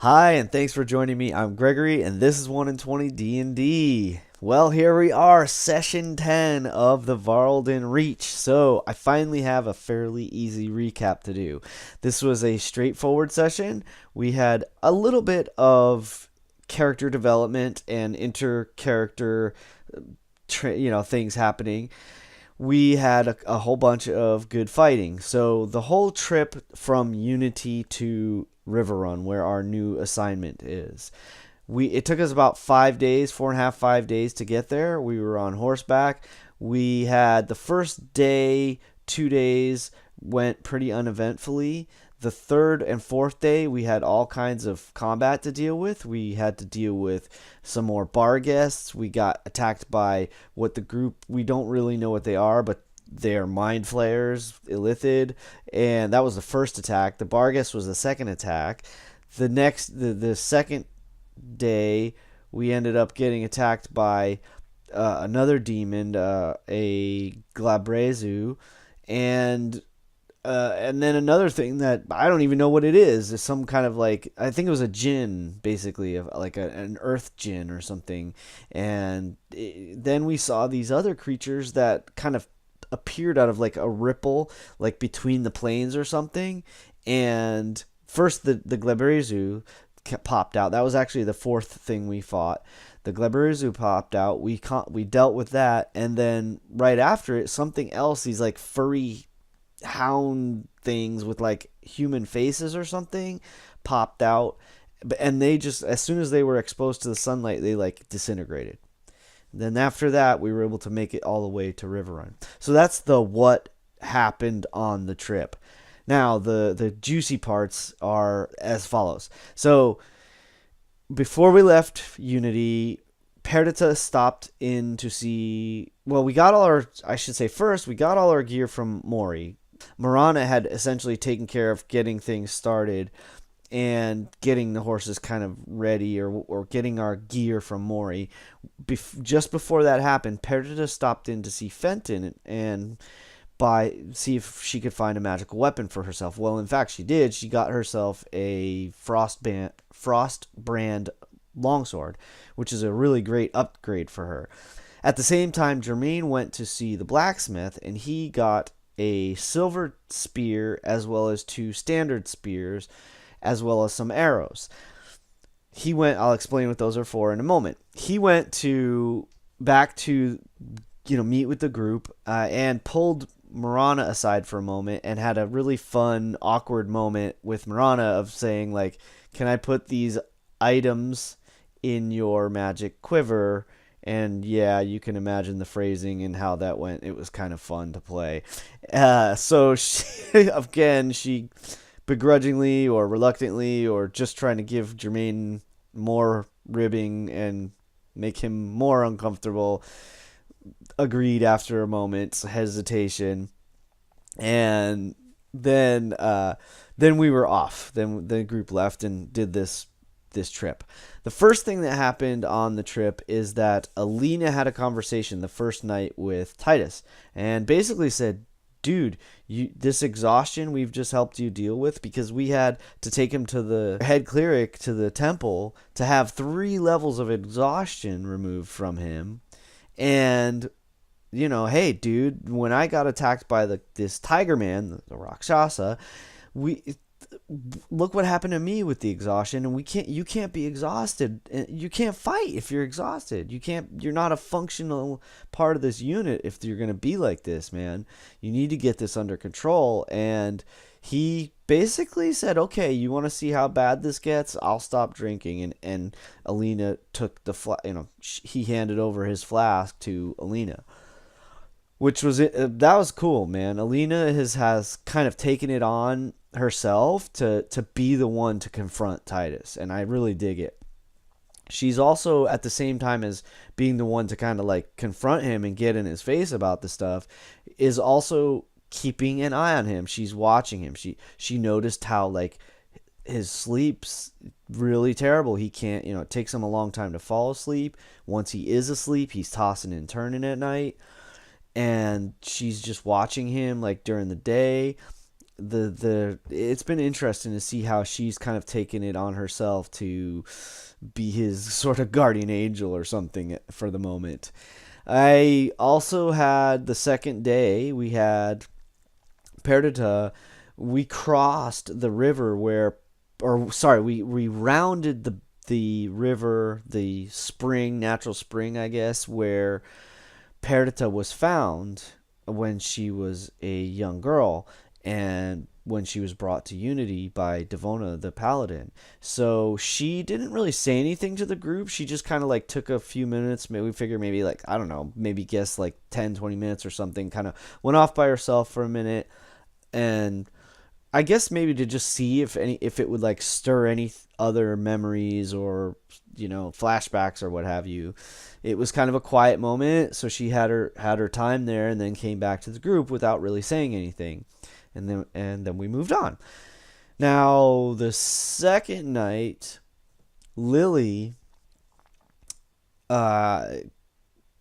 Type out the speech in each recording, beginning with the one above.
Hi, and thanks for joining me. I'm Gregory, and this is 1 in 20 D&D. Well, here we are, session 10 of the VÄRLDEN Reach. So, I finally have a fairly easy recap to do. This was a straightforward session. We had a little bit of character development and inter-character things happening. We had a whole bunch of good fighting. So the whole trip from Unity to Riverrun, where our new assignment is, it took us about 5 days, 4.5, 5 days to get there. We were on horseback. We had the first day, 2 days went pretty uneventfully. The third and fourth day, we had all kinds of combat to deal with. We had to deal with some more bar guests. We got attacked by what the group, we don't really know what they are, but they're mind flayers, illithid, and that was the first attack. The bar guest was the second attack. The second day, we ended up getting attacked by another demon, a Glabrezu, and and then another thing that I don't even know what it is some kind of like, I think it was a djinn, basically, of like an earth djinn or something. And then we saw these other creatures that kind of appeared out of like a ripple, like between the planes or something. And first, the Glabrezu popped out. That was actually the fourth thing we fought. The Glabrezu popped out. We dealt with that, and then right after it, something else. These like furry hound things with like human faces or something popped out, and they just, as soon as they were exposed to the sunlight, they like disintegrated. Then after that, we were able to make it all the way to Riverrun. So that's the what happened on the trip. Now the juicy parts are as follows. So before we left Unity, Perdita stopped in to see. Well, we got all our. I should say first, we got all our gear from Mori. Marana had essentially taken care of getting things started and getting the horses kind of ready, or getting our gear from Mori. Just before that happened, Perdita stopped in to see Fenton and see if she could find a magical weapon for herself. Well, in fact, she did. She got herself a Frostbrand longsword, which is a really great upgrade for her. At the same time, Jermaine went to see the blacksmith, and he got a silver spear, as well as 2 standard spears, as well as some arrows. I'll explain what those are for in a moment. He went back to meet with the group, and pulled Marana aside for a moment and had a really fun, awkward moment with Marana of saying, like, can I put these items in your magic quiver? And yeah, you can imagine the phrasing and how that went. It was kind of fun to play. So she begrudgingly or reluctantly, or just trying to give Jermaine more ribbing and make him more uncomfortable, agreed after a moment's hesitation. And then we were off. Then the group left and did this trip. The first thing that happened on the trip is that Alina had a conversation the first night with Titus, and basically said, dude, this exhaustion we've just helped you deal with, because we had to take him to the head cleric to the temple to have 3 levels of exhaustion removed from him. And hey, dude, when I got attacked by this tiger man, the Rakshasa, look what happened to me with the exhaustion. And you can't be exhausted. You can't fight if you're exhausted. You're not a functional part of this unit if you're going to be like this, man. You need to get this under control. And he basically said, okay, you want to see how bad this gets? I'll stop drinking. And Alina took he handed over his flask to Alina, which was it. That was cool, man. Alina has kind of taken it on herself to be the one to confront Titus, and I really dig it. She's also, at the same time as being the one to kind of like confront him and get in his face about the stuff, is also keeping an eye on him. She's watching him. She noticed how like his sleep's really terrible. He can't, it takes him a long time to fall asleep. Once he is asleep, he's tossing and turning at night. And she's just watching him like during the day. the it's been interesting to see how she's kind of taken it on herself to be his sort of guardian angel or something for the moment. I also had the second day, we had Perdita. We crossed the river where, or sorry, we rounded the river, the spring, natural spring, I guess, where Perdita was found when she was a young girl and when she was brought to Unity by Devona the Paladin. So she didn't really say anything to the group. She just kind of like took a few minutes. Maybe we figure maybe like, I don't know, maybe guess like 10, 20 minutes or something. Kind of went off by herself for a minute, and I guess maybe to just see if it would like stir any other memories or flashbacks or what have you. It was kind of a quiet moment, so she had her time there, and then came back to the group without really saying anything, and then we moved on. Now the second night, Lily uh,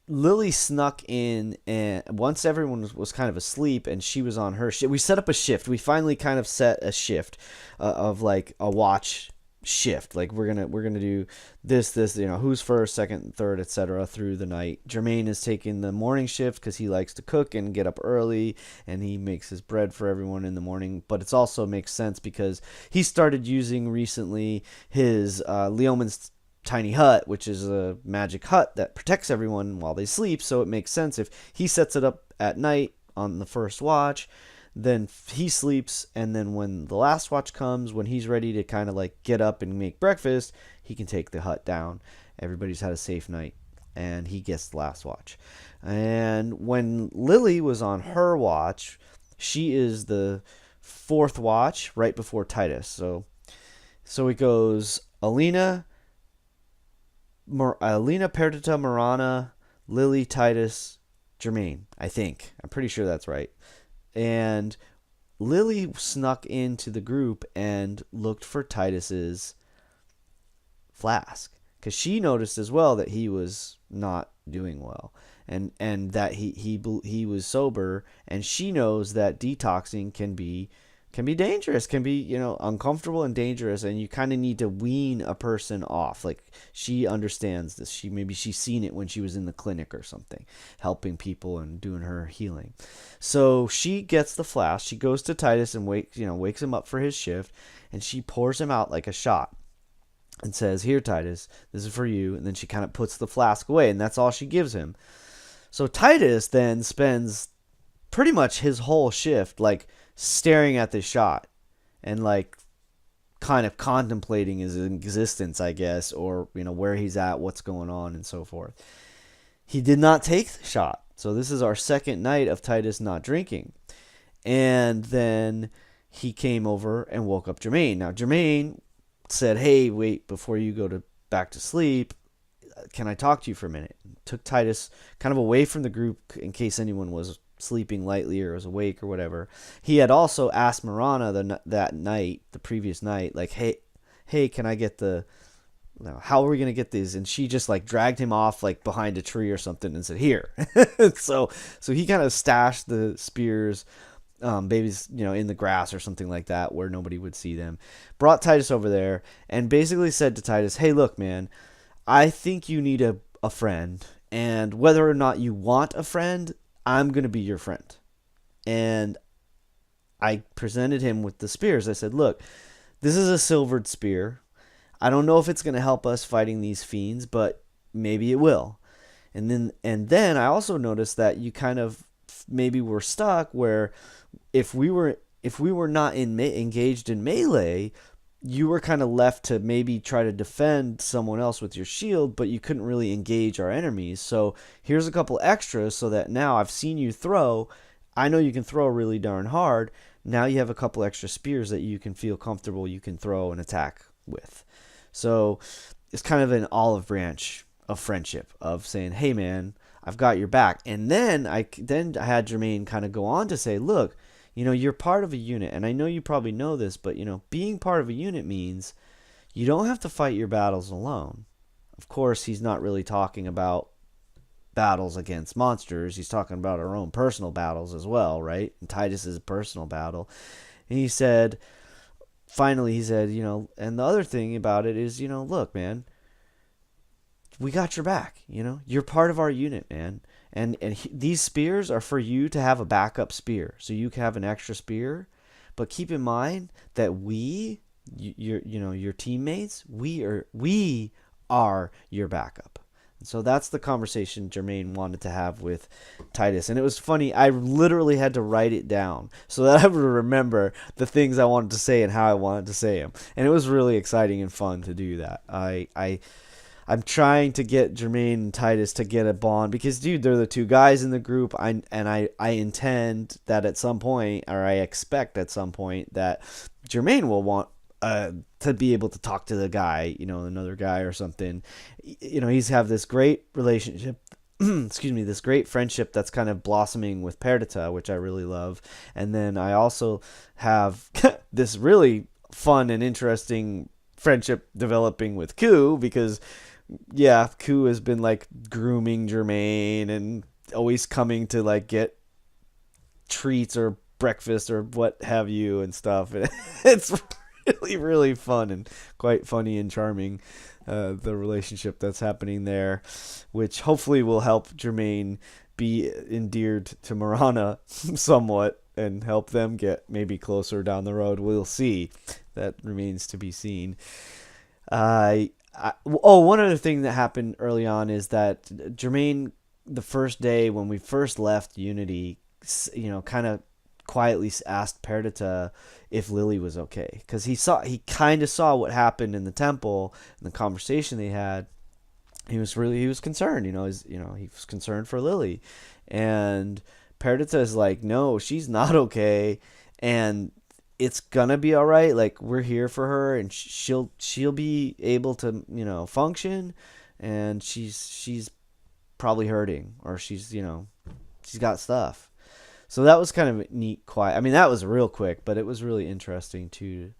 Lily snuck in, and once everyone was kind of asleep and she was on her shift, we set up a shift. We finally kind of set a shift of like a watch shift. Like we're gonna do this, who's first, second, third, etc. through the night. Jermaine is taking the morning shift because he likes to cook and get up early, and he makes his bread for everyone in the morning. But it also makes sense because he started using recently his Leoman's tiny hut, which is a magic hut that protects everyone while they sleep. So it makes sense if he sets it up at night on the first watch, then he sleeps, and then when the last watch comes, when he's ready to kind of like get up and make breakfast, he can take the hut down. Everybody's had a safe night, and he gets the last watch. And when Lily was on her watch, she is the fourth watch right before Titus. So it goes Alina, Perdita, Marana, Lily, Titus, Jermaine. I think. I'm pretty sure that's right. And Lily snuck into the group and looked for Titus's flask, because she noticed as well that he was not doing well, and that he was sober, and she knows that detoxing can be dangerous, can be uncomfortable and dangerous, and you kind of need to wean a person off. Like, she understands this. She's seen it when she was in the clinic or something, helping people and doing her healing. So she gets the flask. She goes to Titus and wakes him up for his shift, and she pours him out like a shot and says, "Here, Titus, this is for you." And then she kind of puts the flask away, and that's all she gives him. So Titus then spends pretty much his whole shift like staring at this shot and like kind of contemplating his existence, I guess, or where he's at, what's going on, and so forth. He did not take the shot. So this is our second night of Titus not drinking. And then he came over and woke up Jermaine. Now Jermaine said, "Hey, wait, before you go back to sleep, can I talk to you for a minute?" Took Titus kind of away from the group in case anyone was sleeping lightly or was awake or whatever. He had also asked Marana the previous night, like, hey, can I get how are we going to get these? And she just like dragged him off like behind a tree or something and said, "Here." So he kind of stashed the spears, babies, in the grass or something like that where nobody would see them. Brought Titus over there and basically said to Titus, "Hey, look, man, I think you need a friend, and whether or not you want a friend, I'm going to be your friend." And I presented him with the spears. I said, "Look, this is a silvered spear. I don't know if it's going to help us fighting these fiends, but maybe it will." And then I also noticed that you kind of maybe were stuck where if we were not engaged in melee, you were kind of left to maybe try to defend someone else with your shield, but you couldn't really engage our enemies. So here's a couple extras so that now I've seen you throw. I know you can throw really darn hard. Now you have a couple extra spears that you can feel comfortable you can throw and attack with. So it's kind of an olive branch of friendship, of saying, "Hey, man, I've got your back." And then I had Jermaine kind of go on to say, "Look, you're part of a unit, and I know you probably know this, but, being part of a unit means you don't have to fight your battles alone." Of course, he's not really talking about battles against monsters. He's talking about our own personal battles as well, right? And Titus is a personal battle. And he said, finally, he said, and the other thing about it is, look, man, we got your back. You're part of our unit, man. And these spears are for you to have a backup spear, so you can have an extra spear. But keep in mind that your teammates, we are your backup. So that's the conversation Jermaine wanted to have with Titus. And it was funny. I literally had to write it down so that I would remember the things I wanted to say and how I wanted to say them. And it was really exciting and fun to do that. I'm trying to get Jermaine and Titus to get a bond because, dude, they're the two guys in the group. I intend that at some point, or I expect at some point, that Jermaine will want to be able to talk to the guy, another guy or something. He's have this great relationship. Excuse me, this great friendship that's kind of blossoming with Perdita, which I really love. And then I also have this really fun and interesting friendship developing with Ku, because Ku has been like grooming Jermaine and always coming to like get treats or breakfast or what have you and stuff. And it's really, really fun and quite funny and charming, the relationship that's happening there, which hopefully will help Jermaine be endeared to Marana somewhat and help them get maybe closer down the road. We'll see. That remains to be seen. One other thing that happened early on is that Jermaine, the first day when we first left Unity, kind of quietly asked Perdita if Lily was okay, because he kind of saw what happened in the temple and the conversation they had. He was concerned. He was concerned for Lily, and Perdita is like, no, she's not okay, and it's gonna be all right. Like, we're here for her, and she'll be able to function, and she's probably hurting, or she's got stuff. So that was kind of neat, quiet. I mean, that was real quick, but it was really interesting too.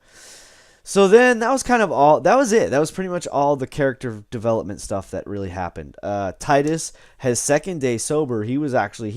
So then that was kind of all. That was it. That was pretty much all the character development stuff that really happened. Titus, his second day sober, he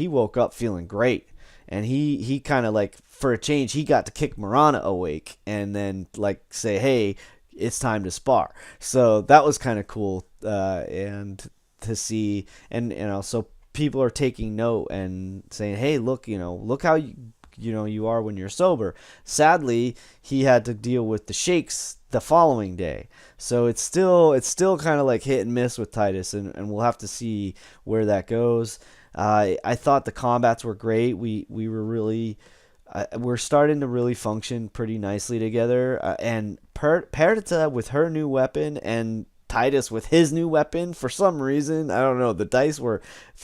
woke up feeling great, and he kind of like, for a change, he got to kick Marana awake and then like say, hey, it's time to spar. So that was kind of cool, and to see, and so people are taking note and saying, hey, look how you are when you're sober. Sadly, he had to deal with the shakes the following day, so it's still kind of like hit and miss with Titus, and we'll have to see where that goes. I thought the combats were great. We were really we're starting to really function pretty nicely together, and Perdita with her new weapon and Titus with his new weapon, for some reason, I don't know, the dice were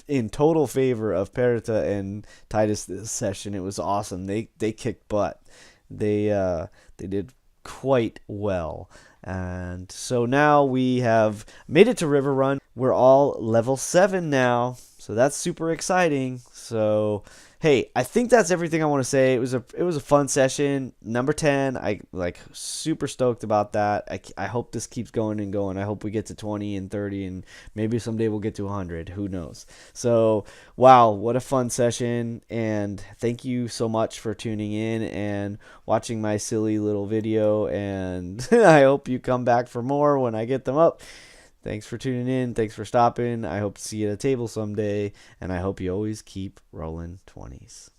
in total favor of Perdita and Titus this session. It was awesome. They kicked butt. They did quite well. And so now we have made it to River Run. We're all level 7 now, so that's super exciting. So hey, I think that's everything I want to say. It was a fun session. Number 10, I like super stoked about that. I hope this keeps going and going. I hope we get to 20 and 30, and maybe someday we'll get to 100. Who knows? So, wow, what a fun session, and thank you so much for tuning in and watching my silly little video, and I hope you come back for more when I get them up. Thanks for tuning in. Thanks for stopping. I hope to see you at a table someday. And I hope you always keep rolling 20s.